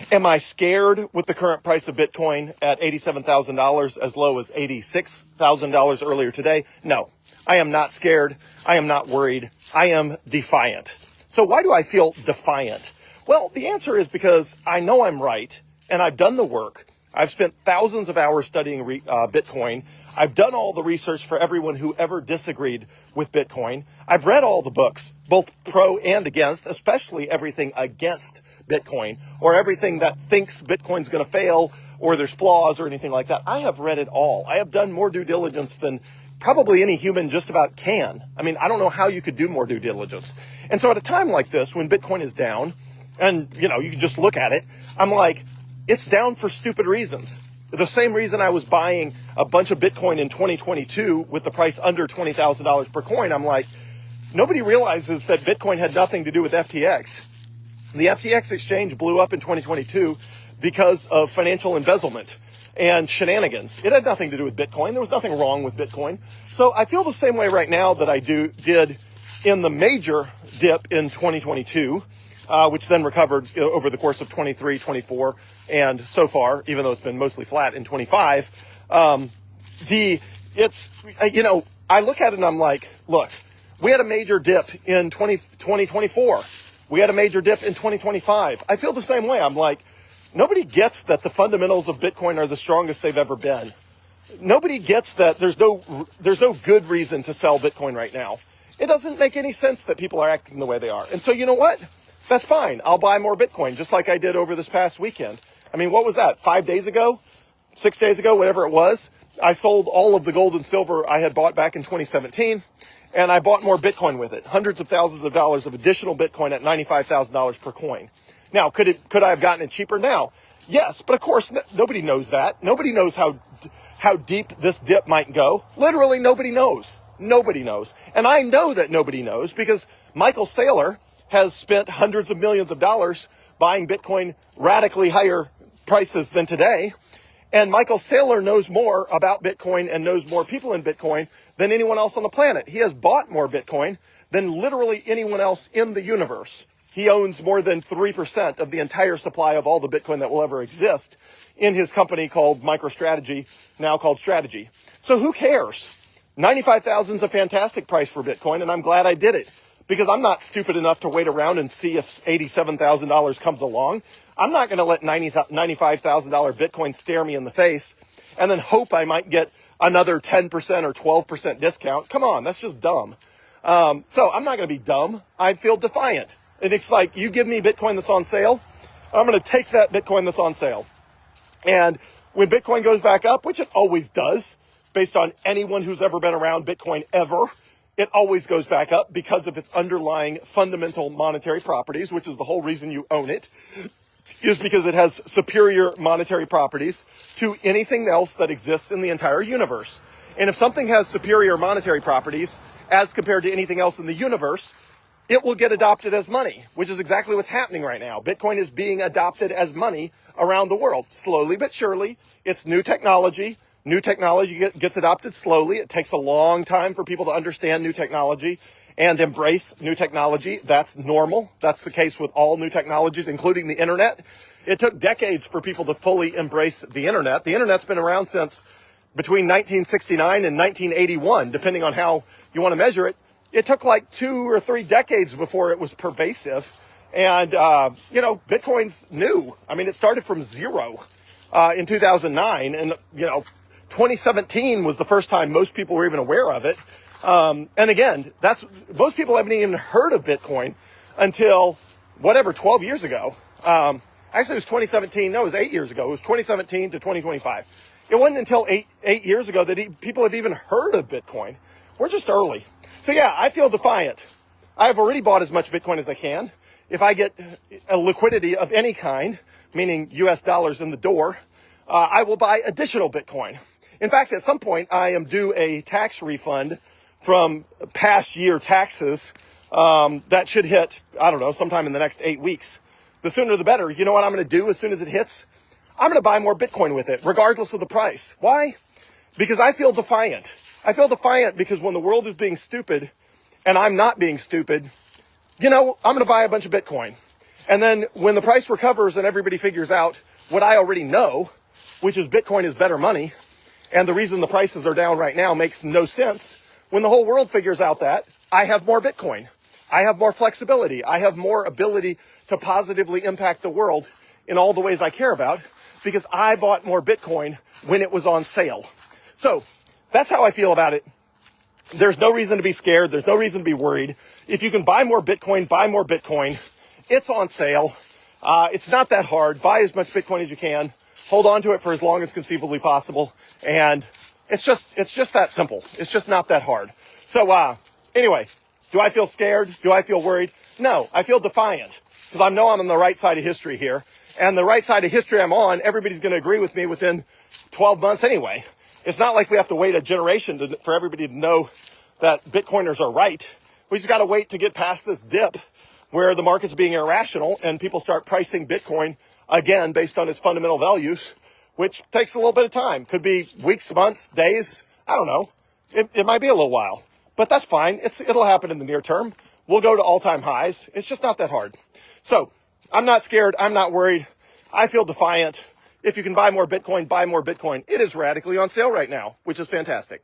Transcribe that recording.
Am I scared with the current price of Bitcoin at $87,000 as low as $86,000 earlier today? No, I am not scared. I am not worried. I am defiant. So why do I feel defiant? Well, the answer is because I know I'm right and I've done the work. I've spent thousands of hours studying Bitcoin. I've done all the research for everyone who ever disagreed with Bitcoin. I've read all the books, both pro and against, especially everything against Bitcoin or everything that thinks Bitcoin's going to fail or there's flaws or anything like that. I have read it all. I have done more due diligence than probably any human just about can. I mean, I don't know how you could do more due diligence. And so at a time like this, when Bitcoin is down, and you can just look at it, I'm like, it's down for stupid reasons. The same reason I was buying a bunch of Bitcoin in 2022 with the price under $20,000 per coin. I'm like, nobody realizes that Bitcoin had nothing to do with FTX. The FTX exchange blew up in 2022 because of financial embezzlement and shenanigans. It had nothing to do with Bitcoin. There was nothing wrong with Bitcoin. So I feel the same way right now that I did in the major dip in 2022, which then recovered over the course of 23, 24, and so far, even though it's been mostly flat in 25. I look at it and I'm like, look, we had a major dip in 2024. We had a major dip in 2025. I feel the same way. I'm like, nobody gets that the fundamentals of Bitcoin are the strongest they've ever been. Nobody gets that there's no good reason to sell Bitcoin right now. It doesn't make any sense that people are acting the way they are. And so you know what? That's fine. I'll buy more Bitcoin, just like I did over this past weekend. I mean, what was that? 5 days ago? 6 days ago? Whatever it was. I sold all of the gold and silver I had bought back in 2017. And I bought more Bitcoin with it. Hundreds of thousands of dollars of additional Bitcoin at $95,000 per coin. Now, could I have gotten it cheaper now? Yes, but of course, nobody knows that. Nobody knows how deep this dip might go. Literally, nobody knows. Nobody knows. And I know that nobody knows because Michael Saylor has spent hundreds of millions of dollars buying Bitcoin radically higher prices than today. And Michael Saylor knows more about Bitcoin and knows more people in Bitcoin than anyone else on the planet. He has bought more Bitcoin than literally anyone else in the universe. He owns more than 3% of the entire supply of all the Bitcoin that will ever exist in his company called MicroStrategy, now called Strategy. So who cares? 95,000 is a fantastic price for Bitcoin, and I'm glad I did it because I'm not stupid enough to wait around and see if $87,000 comes along. I'm not going to let $95,000 Bitcoin stare me in the face and then hope I might get another 10% or 12% discount. Come on, that's just dumb. So I'm not going to be dumb. I feel defiant. And it's like, you give me Bitcoin that's on sale, I'm going to take that Bitcoin that's on sale. And when Bitcoin goes back up, which it always does, based on anyone who's ever been around Bitcoin ever, it always goes back up because of its underlying fundamental monetary properties, which is the whole reason you own it, is because it has superior monetary properties to anything else that exists in the entire universe. And if something has superior monetary properties as compared to anything else in the universe, it will get adopted as money, which is exactly what's happening right now. Bitcoin is being adopted as money around the world, slowly but surely. It's new technology. New technology gets adopted slowly. It takes a long time for people to understand new technology and embrace new technology. That's normal. That's the case with all new technologies, including the internet. It took decades for people to fully embrace the internet. The internet's been around since between 1969 and 1981, depending on how you want to measure it. It took like 2 or 3 decades before it was pervasive. And, Bitcoin's new. I mean, it started from zero in 2009. And, 2017 was the first time most people were even aware of it. And again, most people haven't even heard of Bitcoin until 12 years ago. Actually, it was 2017. No, it was 8 years ago. It was 2017 to 2025. It wasn't until eight years ago that people have even heard of Bitcoin. We're just early. So yeah, I feel defiant. I've already bought as much Bitcoin as I can. If I get a liquidity of any kind, meaning US dollars in the door, I will buy additional Bitcoin. In fact, at some point, I am due a tax refund from past year taxes that should hit, sometime in the next 8 weeks. The sooner the better. You know what I'm going to do as soon as it hits? I'm going to buy more Bitcoin with it, regardless of the price. Why? Because I feel defiant. I feel defiant because when the world is being stupid and I'm not being stupid, I'm going to buy a bunch of Bitcoin. And then when the price recovers and everybody figures out what I already know, which is Bitcoin is better money, and the reason the prices are down right now makes no sense. When the whole world figures out that, I have more Bitcoin. I have more flexibility. I have more ability to positively impact the world in all the ways I care about because I bought more Bitcoin when it was on sale. So that's how I feel about it. There's no reason to be scared. There's no reason to be worried. If you can buy more Bitcoin, buy more Bitcoin. It's on sale. It's not that hard. Buy as much Bitcoin as you can. Hold on to it for as long as conceivably possible. And it's just that simple. It's just not that hard. So, anyway, do I feel scared? Do I feel worried? No, I feel defiant because I know I'm on the right side of history here. And the right side of history I'm on, everybody's going to agree with me within 12 months anyway. It's not like we have to wait a generation for everybody to know that Bitcoiners are right. We just got to wait to get past this dip where the market's being irrational and people start pricing Bitcoin again based on its fundamental values, which takes a little bit of time. Could be weeks, months, days. I don't know. It might be a little while, but that's fine. It'll happen in the near term. We'll go to all-time highs. It's just not that hard. So I'm not scared. I'm not worried. I feel defiant. If you can buy more Bitcoin, buy more Bitcoin. It is radically on sale right now, which is fantastic.